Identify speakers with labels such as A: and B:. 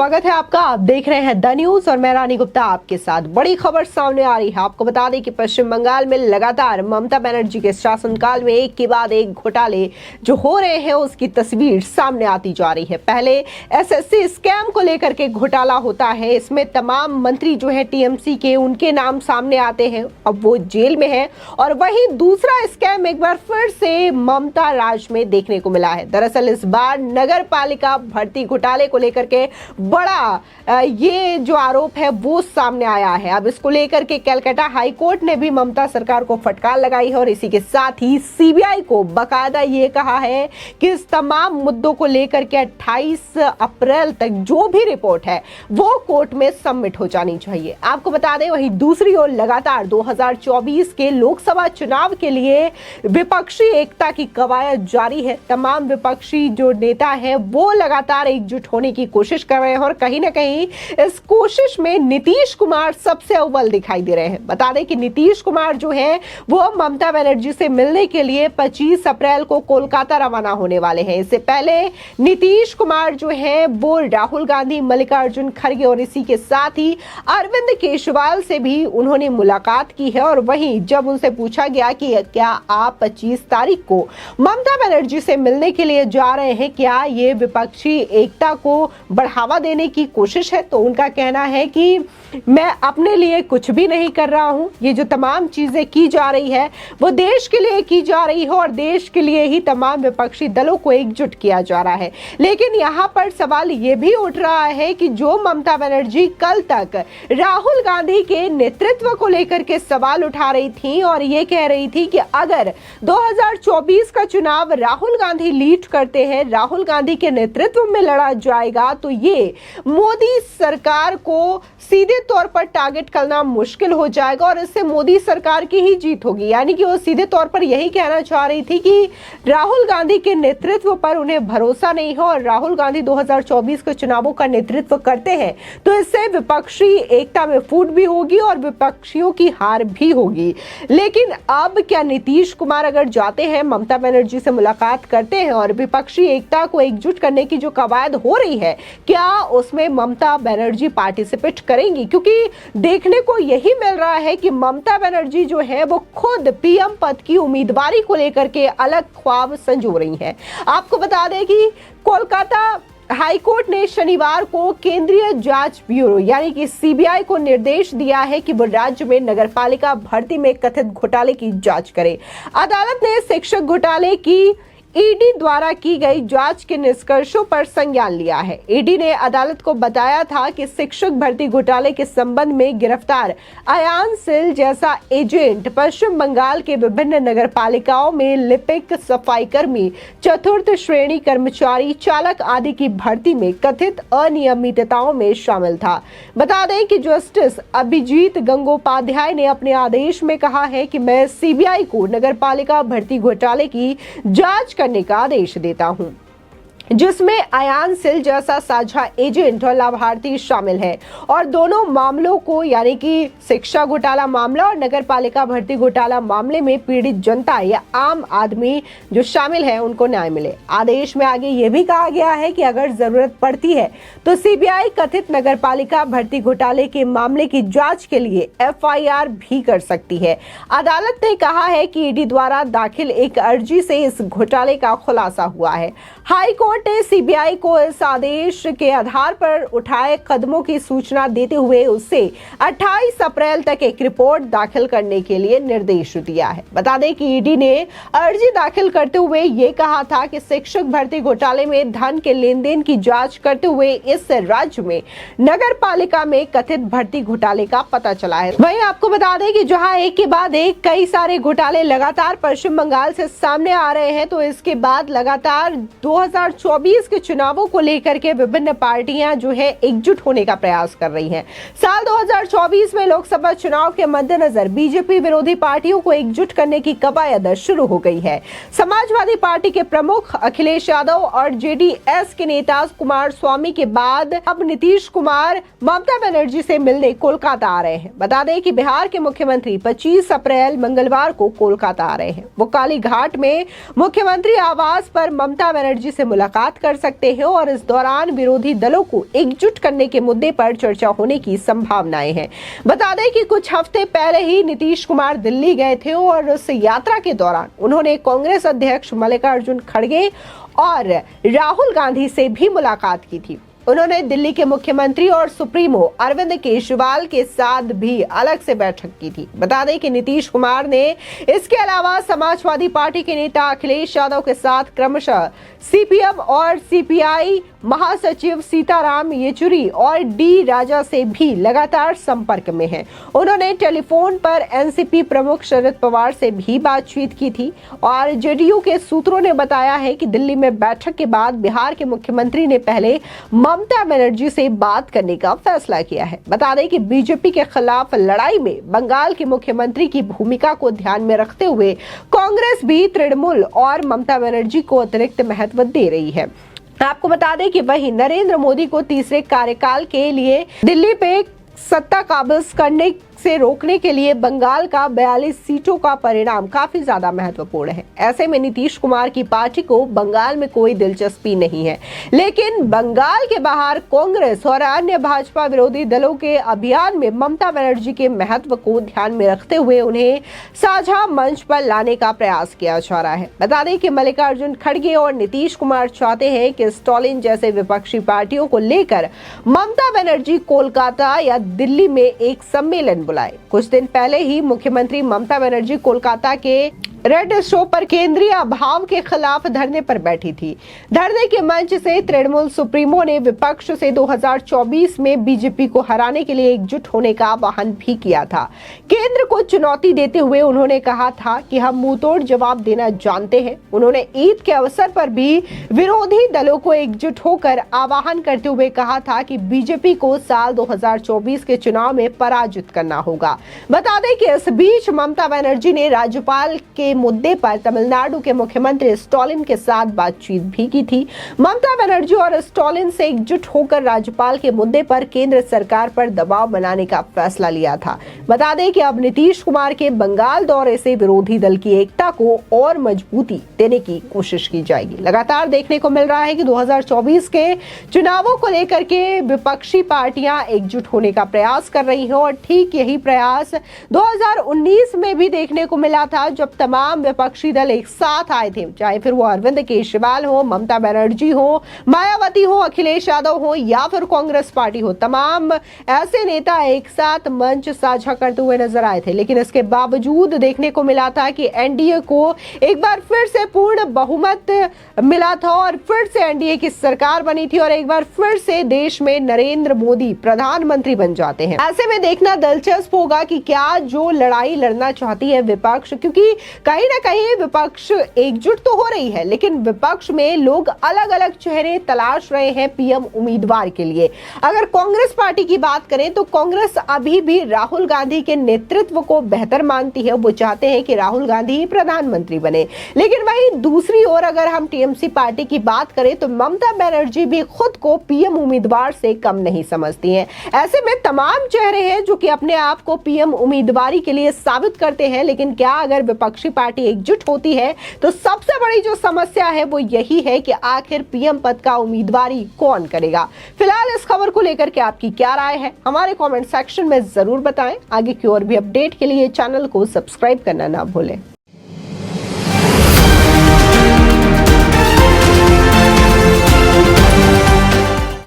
A: स्वागत है आपका। आप देख रहे हैं द न्यूज और मैं रानी गुप्ता आपके साथ। बड़ी खबर सामने आ रही है। आपको बता दें कि पश्चिम बंगाल में लगातार ममता बनर्जी के शासनकाल में एक के बाद एक घोटाले जो हो रहे हैं उसकी तस्वीर सामने आती जा रही है। पहले एसएससी स्कैम को लेकर के घोटाला होता है, इसमें तमाम मंत्री जो है टीएमसी के उनके नाम सामने आते हैं, अब वो जेल में है। और वहीं दूसरा स्कैम एक बार फिर से ममता राज में देखने को मिला है। दरअसल इस बार नगर पालिका भर्ती घोटाले को लेकर के बड़ा ये जो आरोप है वो सामने आया है। अब इसको लेकर के कलकत्ता हाई कोर्ट ने भी ममता सरकार को फटकार लगाई है और इसी के साथ ही सीबीआई को बकायदा ये कहा है कि इस तमाम मुद्दों को लेकर के 28 अप्रैल तक जो भी रिपोर्ट है वो कोर्ट में सबमिट हो जानी चाहिए। आपको बता दें वहीं दूसरी ओर लगातार 2024 के लोकसभा चुनाव के लिए विपक्षी एकता की कवायद जारी है। तमाम विपक्षी जो नेता है वो लगातार एकजुट होने की कोशिश कर रहे हैं और कहीं ना कहीं इस कोशिश में नीतीश कुमार सबसे अव्वल दिखाई दे रहे हैं। बता दें कि नीतीश कुमार जो है वो ममता बनर्जी से मिलने के लिए 25 अप्रैल को कोलकाता रवाना होने वाले हैं। इससे पहले नीतीश कुमार जो है वो राहुल गांधी, मल्लिकार्जुन खड़गे और इसी के साथ ही अरविंद केजरीवाल से भी उन्होंने मुलाकात की है। और वहीं जब उनसे पूछा गया कि क्या आप 25 तारीख को ममता बनर्जी से मिलने के लिए जा रहे हैं, क्या ये विपक्षी एकता को बढ़ावा देने की कोशिश है, तो उनका कहना है कि मैं अपने लिए कुछ भी नहीं कर रहा हूं। ये जो तमाम चीजें की जा रही है वो देश के लिए की जा रही है और देश के लिए ही तमाम विपक्षी दलों को एकजुट किया जा रहा है। लेकिन यहां पर सवाल ये भी उठ रहा है कि जो ममता बनर्जी कल तक राहुल गांधी के नेतृत्व को लेकर के सवाल उठा रही थी और ये कह रही थी कि अगर 2024 का चुनाव राहुल गांधी लीड करते हैं, राहुल गांधी के नेतृत्व में लड़ा जाएगा, तो ये मोदी सरकार को सीधे तौर पर टारगेट करना मुश्किल हो जाएगा और इससे मोदी सरकार की ही जीत होगी। यानी कि वो सीधे तौर पर यही कहना चाह रही थी कि राहुल गांधी के नेतृत्व पर उन्हें भरोसा नहीं है और राहुल गांधी 2024 के चुनावों का नेतृत्व करते हैं तो इससे विपक्षी एकता में फूट भी होगी और विपक्षियों की हार भी होगी। लेकिन अब क्या नीतीश कुमार अगर जाते हैं, ममता बनर्जी से मुलाकात करते हैं और विपक्षी एकता को एकजुट करने की जो कवायद हो रही है, क्या उसमें ममता बनर्जी पार्टिसिपेट करेंगी? क्योंकि देखने को यही मिल रहा है कि ममता बनर्जी जो है वो खुद पीएम पद की उम्मीदवारी को लेकर के अलग ख्वाब संजो रही हैं। आपको बता दें कि कोलकाता हाईकोर्ट ने शनिवार को केंद्रीय जांच ब्यूरो यानी कि सीबीआई को निर्देश दिया है कि वो राज्य में नगरपालिका भर्ती में कथित घोटाले की जांच करे। अदालत ने शिक्षक घोटाले की ईडी द्वारा की गई जांच के निष्कर्षों पर संज्ञान लिया है। ईडी ने अदालत को बताया था कि शिक्षक भर्ती घोटाले के संबंध में गिरफ्तार अयान सिल जैसा एजेंट पश्चिम बंगाल के विभिन्न नगरपालिकाओं में लिपिक, सफाई कर्मी, चतुर्थ श्रेणी कर्मचारी, चालक आदि की भर्ती में कथित अनियमितताओं में शामिल था। बता दें कि जस्टिस अभिजीत गंगोपाध्याय ने अपने आदेश में कहा है कि मैं सीबीआई को नगरपालिका भर्ती घोटाले की जांच करने का आदेश देता हूं, जिसमें अयान सिल जैसा साझा एजेंट और लाभार्थी शामिल है और दोनों मामलों को यानी कि शिक्षा घोटाला मामला और नगरपालिका भर्ती घोटाला मामले में पीड़ित जनता या आम आदमी जो शामिल है उनको न्याय मिले। आदेश में आगे ये भी कहा गया है कि अगर जरूरत पड़ती है तो सीबीआई कथित नगरपालिका भर्ती घोटाले के मामले की जांच के लिए एफआईआर भी कर सकती है। अदालत ने कहा है कि ईडी द्वारा दाखिल एक अर्जी से इस घोटाले का खुलासा हुआ है। हाई कोर्ट ने सीबीआई को इस आदेश के आधार पर उठाए कदमों की सूचना देते हुए उससे 28 अप्रैल तक एक रिपोर्ट दाखिल करने के लिए निर्देश दिया है। बता दें कि ईडी ने अर्जी दाखिल करते हुए ये कहा था कि शिक्षक भर्ती घोटाले में धन के लेन देन की जांच करते हुए इस राज्य में नगर पालिका में कथित भर्ती घोटाले का पता चला है। वहीं आपको बता दें कि जहां एक के बाद एक कई सारे घोटाले लगातार पश्चिम बंगाल से सामने आ रहे हैं, तो इसके बाद लगातार 2024 के चुनावों को लेकर के विभिन्न पार्टियां जो है एकजुट होने का प्रयास कर रही हैं। साल 2024 में लोकसभा चुनाव के मद्देनजर बीजेपी विरोधी पार्टियों को एकजुट करने की कवायद शुरू हो गई है। समाजवादी पार्टी के प्रमुख अखिलेश यादव और जेडीएस के नेता कुमार स्वामी के बाद अब नीतीश कुमार ममता बनर्जी से मिलने कोलकाता आ रहे हैं। बता दें कि बिहार के मुख्यमंत्री 25 अप्रैल मंगलवार को कोलकाता आ रहे हैं। वो काली घाट में मुख्यमंत्री आवास पर ममता बनर्जी से मुलाकात मुलाकात कर सकते हैं और इस दौरान विरोधी दलों को एकजुट करने के मुद्दे पर चर्चा होने की संभावनाएं हैं। बता दें कि कुछ हफ्ते पहले ही नीतीश कुमार दिल्ली गए थे और उस यात्रा के दौरान उन्होंने कांग्रेस अध्यक्ष मल्लिकार्जुन खड़गे और राहुल गांधी से भी मुलाकात की थी। उन्होंने दिल्ली के मुख्यमंत्री और सुप्रीमो अरविंद केजरीवाल के साथ भी अलग से बैठक की थी। बता दें कि नीतीश कुमार ने इसके अलावा समाजवादी पार्टी के नेता अखिलेश यादव के साथ क्रमशः सीपीएम और सीपीआई महासचिव सीताराम येचुरी और डी राजा से भी लगातार संपर्क में हैं। उन्होंने टेलीफोन पर एनसीपी प्रमुख शरद पवार से भी बातचीत की थी और जेडीयू के सूत्रों ने बताया है कि दिल्ली में बैठक के बाद बिहार के मुख्यमंत्री ने पहले ममता बनर्जी से बात करने का फैसला किया है। बता दें कि बीजेपी के खिलाफ लड़ाई में बंगाल के मुख्यमंत्री की भूमिका को ध्यान में रखते हुए कांग्रेस भी तृणमूल और ममता बनर्जी को अतिरिक्त महत्व दे रही है। आपको बता दें कि वहीं नरेंद्र मोदी को तीसरे कार्यकाल के लिए दिल्ली पे सत्ता काबिज करने से रोकने के लिए बंगाल का 42 सीटों का परिणाम काफी ज्यादा महत्वपूर्ण है। ऐसे में नीतीश कुमार की पार्टी को बंगाल में कोई दिलचस्पी नहीं है, लेकिन बंगाल के बाहर कांग्रेस और अन्य भाजपा विरोधी दलों के अभियान में ममता बनर्जी के महत्व को ध्यान में रखते हुए उन्हें साझा मंच पर लाने का प्रयास किया जा रहा है। बता दें कि मल्लिकार्जुन खड़गे और नीतीश कुमार चाहते हैं कि स्टालिन जैसे विपक्षी पार्टियों को लेकर ममता बनर्जी कोलकाता या दिल्ली में एक सम्मेलन बुलाए। कुछ दिन पहले ही मुख्यमंत्री ममता बनर्जी कोलकाता के रेड शो पर केंद्रीय अभाव के खिलाफ धरने पर बैठी थी। धरने के मंच से तृणमूल सुप्रीमो ने विपक्ष से 2024 में बीजेपी को हराने के लिए एकजुट होने का आह्वान भी किया था। केंद्र को चुनौती देते हुए उन्होंने कहा था कि हम मुंहतोड़ जवाब देना जानते हैं। उन्होंने ईद के अवसर पर भी विरोधी दलों को एकजुट होकर आह्वान करते हुए कहा था कि बीजेपी को साल 2024 के चुनाव में पराजित करना होगा। बता दें कि इस बीच ममता बनर्जी ने राज्यपाल के मुद्दे पर तमिलनाडु के मुख्यमंत्री स्टालिन के साथ बातचीत भी की थी। ममता बनर्जी और स्टालिन से एकजुट होकर राज्यपाल के मुद्दे पर केंद्र सरकार पर दबाव बनाने का फैसला लिया था। बता दें कि अब नीतीश कुमार के बंगाल दौरे से विरोधी दल की एकता को और मजबूती देने की कोशिश की जाएगी। लगातार देखने को मिल रहा है कि 2024 के चुनावों को लेकर के विपक्षी पार्टियां एकजुट होने का प्रयास कर रही हैं और ठीक यही प्रयास 2019 में भी देखने को मिला था, जब तमाम विपक्षी दल एक साथ आए थे, चाहे फिर वो अरविंद केजरीवाल हो, ममता बनर्जी हो, मायावती हो, अखिलेश यादव हो या फिर कांग्रेस पार्टी हो। तमाम ऐसे नेता एक साथ मंच साझा करते हुए नजर आए थे, लेकिन इसके बावजूद देखने को मिला था कि एनडीए को एक बार फिर से पूर्ण बहुमत मिला था और फिर से एनडीए की सरकार बनी थी और एक बार फिर से देश में नरेंद्र मोदी प्रधानमंत्री बन जाते हैं। ऐसे में देखना दिलचस्प होगा कि क्या जो लड़ाई लड़ना चाहती है विपक्ष, क्योंकि कहीं ना कहीं विपक्ष एकजुट तो हो रही है, लेकिन विपक्ष में लोग अलग अलग चेहरे तलाश रहे हैं पीएम उम्मीदवार के लिए। अगर कांग्रेस पार्टी की बात करें तो कांग्रेस अभी भी राहुल गांधी के नेतृत्व को बेहतर मानती है। वो चाहते हैं कि राहुल गांधी ही प्रधानमंत्री बने। लेकिन वहीं दूसरी ओर अगर हम टीएमसी पार्टी की बात करें तो ममता बनर्जी भी खुद को पीएम उम्मीदवार से कम नहीं समझती हैं। ऐसे में तमाम चेहरे हैं जो कि अपने आप को पीएम उम्मीदवारी के लिए साबित करते हैं, लेकिन क्या अगर विपक्षी पार्टी एकजुट होती है तो सबसे बड़ी जो समस्या है वो यही है कि आखिर पीएम पद का उम्मीदवारी कौन करेगा। फिलहाल इस खबर को लेकर के आपकी क्या राय है हमारे कमेंट सेक्शन में जरूर बताएं। आगे की और भी अपडेट के लिए चैनल को सब्सक्राइब करना ना भूलें।